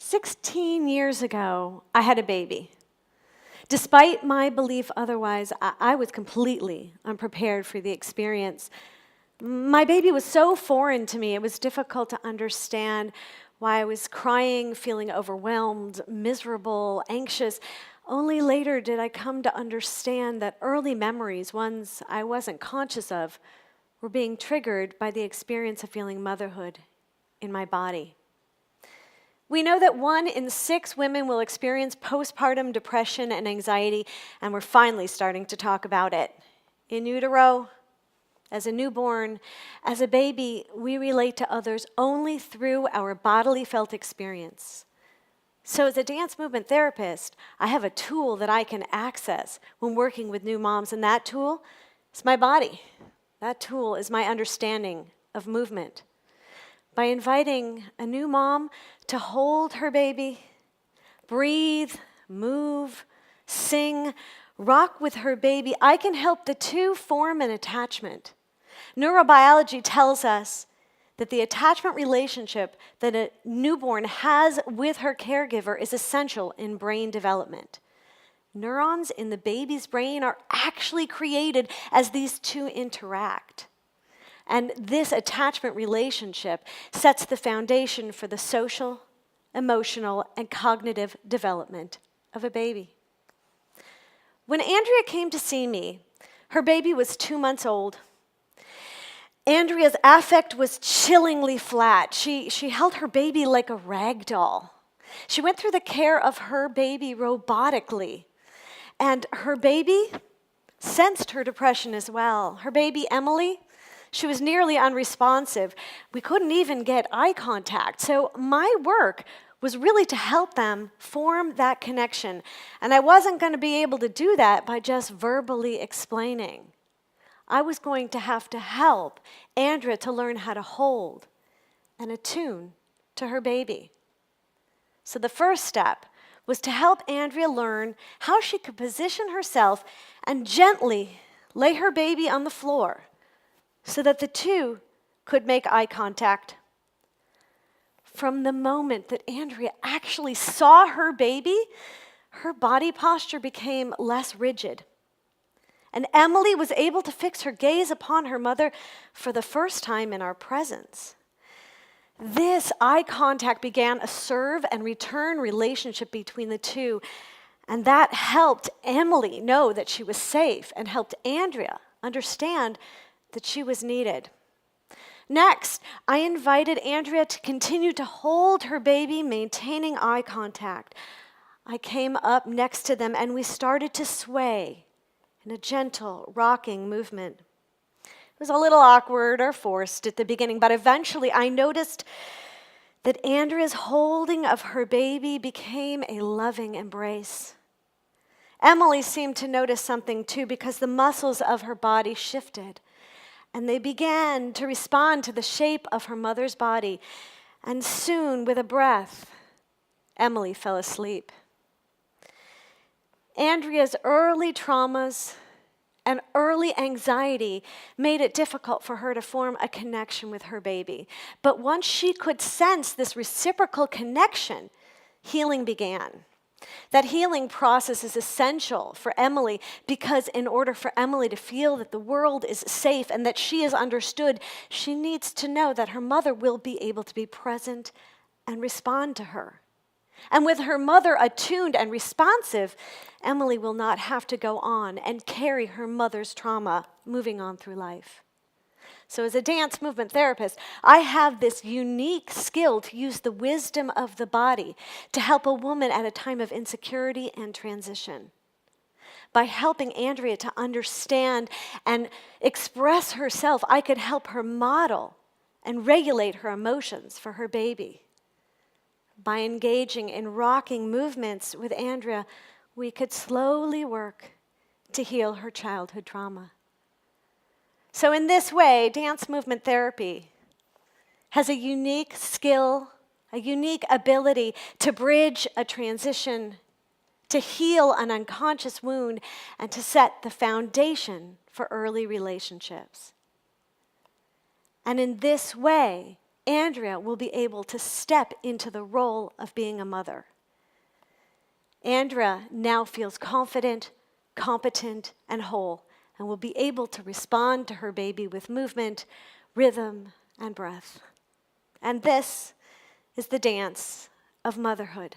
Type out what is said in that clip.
16 years ago, I had a baby. Despite my belief otherwise, I was completely unprepared for the experience. My baby was so foreign to me, it was difficult to understand why I was crying, feeling overwhelmed, miserable, anxious. Only later did I come to understand that early memories, ones I wasn't conscious of, were being triggered by the experience of feeling motherhood in my body. We know that 1 in 6 women will experience postpartum depression and anxiety, and we're finally starting to talk about it. In utero, as a newborn, as a baby, we relate to others only through our bodily felt experience. So as a dance movement therapist, I have a tool that I can access when working with new moms, and that tool is my body. That tool is my understanding of movement. By inviting a new mom to hold her baby, breathe, move, sing, rock with her baby, I can help the two form an attachment. Neurobiology tells us that the attachment relationship that a newborn has with her caregiver is essential in brain development. Neurons in the baby's brain are actually created as these two interact. And this attachment relationship sets the foundation for the social, emotional, and cognitive development of a baby. When Andrea came to see me, her baby was 2 months old. Andrea's affect was chillingly flat. She held her baby like a rag doll. She went through the care of her baby robotically. And her baby sensed her depression as well. Her baby, Emily, she was nearly unresponsive. We couldn't even get eye contact. So my work was really to help them form that connection. And I wasn't going to be able to do that by just verbally explaining. I was going to have to help Andrea to learn how to hold and attune to her baby. So the first step was to help Andrea learn how she could position herself and gently lay her baby on the floor so that the two could make eye contact. From the moment that Andrea actually saw her baby, her body posture became less rigid. And Emily was able to fix her gaze upon her mother for the first time in our presence. This eye contact began a serve and return relationship between the two, and that helped Emily know that she was safe and helped Andrea understand that she was needed. Next, I invited Andrea to continue to hold her baby, maintaining eye contact. I came up next to them and we started to sway in a gentle, rocking movement. It was a little awkward or forced at the beginning, but eventually I noticed that Andrea's holding of her baby became a loving embrace. Emily seemed to notice something too because the muscles of her body shifted and they began to respond to the shape of her mother's body. And soon, with a breath, Emily fell asleep. Andrea's early traumas and early anxiety made it difficult for her to form a connection with her baby. But once she could sense this reciprocal connection, healing began. That healing process is essential for Emily because in order for Emily to feel that the world is safe and that she is understood, she needs to know that her mother will be able to be present and respond to her. And with her mother attuned and responsive, Emily will not have to go on and carry her mother's trauma moving on through life. So as a dance movement therapist, I have this unique skill to use the wisdom of the body to help a woman at a time of insecurity and transition. By helping Andrea to understand and express herself, I could help her model and regulate her emotions for her baby. By engaging in rocking movements with Andrea, we could slowly work to heal her childhood trauma. So in this way, dance movement therapy has a unique skill, a unique ability to bridge a transition, to heal an unconscious wound, and to set the foundation for early relationships. And in this way, Andrea will be able to step into the role of being a mother. Andrea now feels confident, competent, and whole, and will be able to respond to her baby with movement, rhythm, and breath. And this is the dance of motherhood.